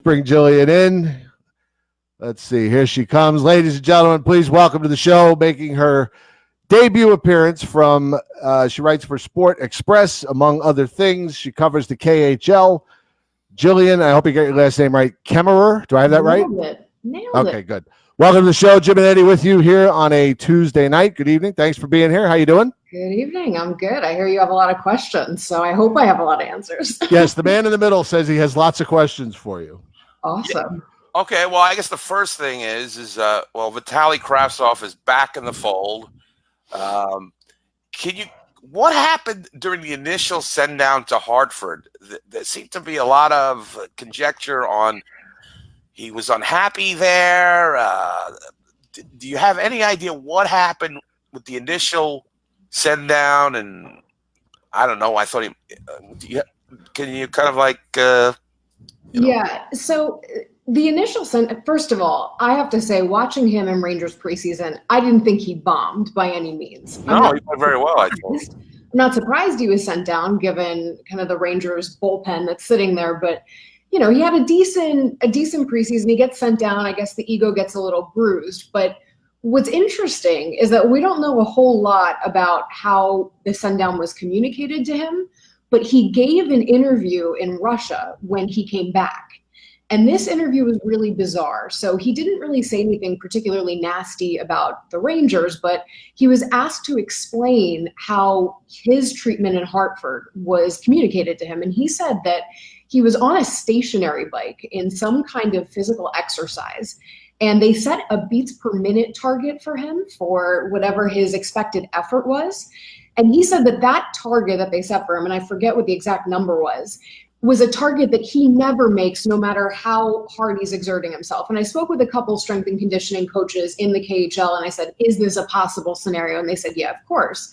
Bring Jillian in. Let's see. Here she comes. Ladies and gentlemen, please welcome to the show, making her debut appearance from, she writes for Sport Express, among other things. She covers the KHL. Jillian, I hope you get your last name right. Kemmerer. Do I have that right? Nailed it. Okay, good. Welcome to the show. Jim and Eddie with you here on a Tuesday night. Good evening. Thanks for being here. How you doing? Good evening. I'm good. I hear you have a lot of questions, so I hope I have a lot of answers. Yes, the man in the middle says he has lots of questions for you. Awesome. Yeah. Okay, well, I guess the first thing is Vitaly Kravtsov is back in the fold. What happened during the initial send down to Hartford? There seemed to be a lot of conjecture on he was unhappy there. Do you have any idea what happened with the initial send down? And I don't know. I thought can you kind of like Yeah. So the initial first of all, I have to say, watching him in Rangers preseason, I didn't think he bombed by any means. No, he played very well, I think. I'm not surprised he was sent down given kind of the Rangers bullpen that's sitting there, but he had a decent preseason. He gets sent down. I guess the ego gets a little bruised, but what's interesting is that we don't know a whole lot about how the send down was communicated to him, but he gave an interview in Russia when he came back. And this interview was really bizarre. So he didn't really say anything particularly nasty about the Rangers, but he was asked to explain how his treatment in Hartford was communicated to him. And he said that he was on a stationary bike in some kind of physical exercise, and they set a beats per minute target for him for whatever his expected effort was. And he said that target that they set for him, and I forget what the exact number was a target that he never makes no matter how hard he's exerting himself. And I spoke with a couple strength and conditioning coaches in the KHL, and I said, is this a possible scenario? And they said, yeah, of course.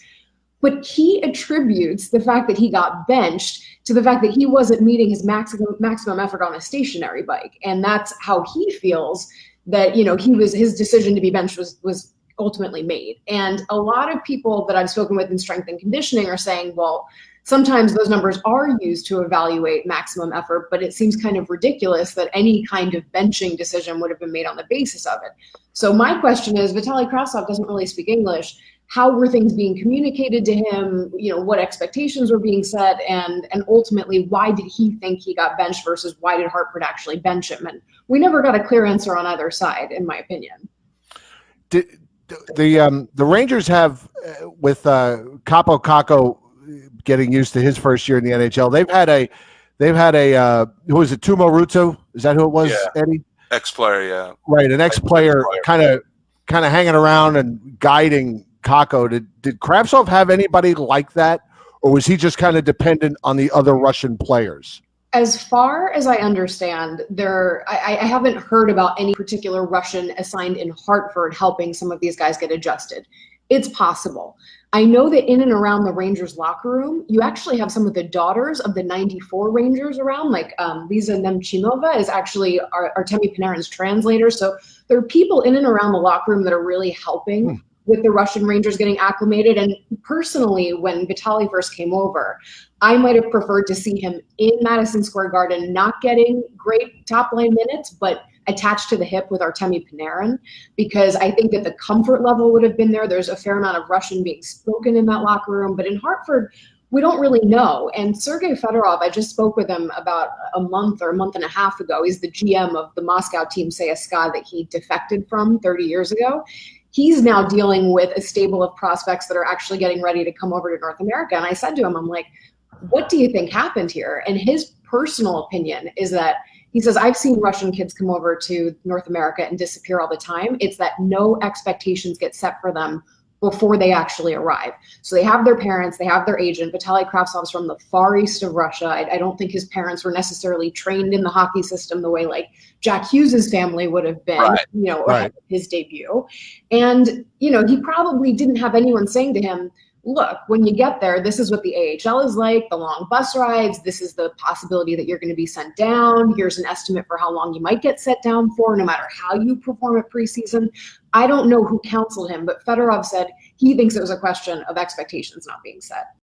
But he attributes the fact that he got benched to the fact that he wasn't meeting his maximum effort on a stationary bike. And that's how he feels that, his decision to be benched was ultimately made. And a lot of people that I've spoken with in strength and conditioning are saying, well, sometimes those numbers are used to evaluate maximum effort, but it seems kind of ridiculous that any kind of benching decision would have been made on the basis of it. So my question is, Vitaly Kravtsov doesn't really speak English. How were things being communicated to him? What expectations were being set, and ultimately, why did he think he got benched versus why did Hartford actually bench him? And we never got a clear answer on either side, in my opinion. The Rangers have, with Capo Caco getting used to his first year in the NHL, they've had a who was it, Tumo Russo? Is that who it was, yeah. Eddie? Ex-player, yeah. Right, an ex-player kind of hanging around and guiding Caco. Did Kravtsov have anybody like that, or was he just kind of dependent on the other Russian players? As far as I understand, I haven't heard about any particular Russian assigned in Hartford helping some of these guys get adjusted. It's possible. I know that in and around the Rangers locker room, you actually have some of the daughters of the 94 Rangers around, like Lisa Nemchinova is actually Artemi Panarin's translator. So there are people in and around the locker room that are really helping with the Russian Rangers getting acclimated. And personally, when Vitaly first came over, I might have preferred to see him in Madison Square Garden, not getting great top line minutes, but attached to the hip with Artemi Panarin, because I think that the comfort level would have been there. There's a fair amount of Russian being spoken in that locker room, but in Hartford, we don't really know. And Sergei Fedorov, I just spoke with him about a month and a half ago. He's the GM of the Moscow team CSKA that he defected from 30 years ago. He's now dealing with a stable of prospects that are actually getting ready to come over to North America. And I said to him, I'm like, what do you think happened here? And his personal opinion is that he says, I've seen Russian kids come over to North America and disappear all the time. It's that no expectations get set for them before they actually arrive. So they have their parents, they have their agent. Vitaly Kravtsov's from the far east of Russia. I don't think his parents were necessarily trained in the hockey system the way like Jack Hughes's family would have been, or his debut. And, he probably didn't have anyone saying to him, look, when you get there, this is what the AHL is like, the long bus rides, this is the possibility that you're going to be sent down. Here's an estimate for how long you might get set down for, no matter how you perform at preseason. I don't know who counseled him, but Fedorov said he thinks it was a question of expectations not being set.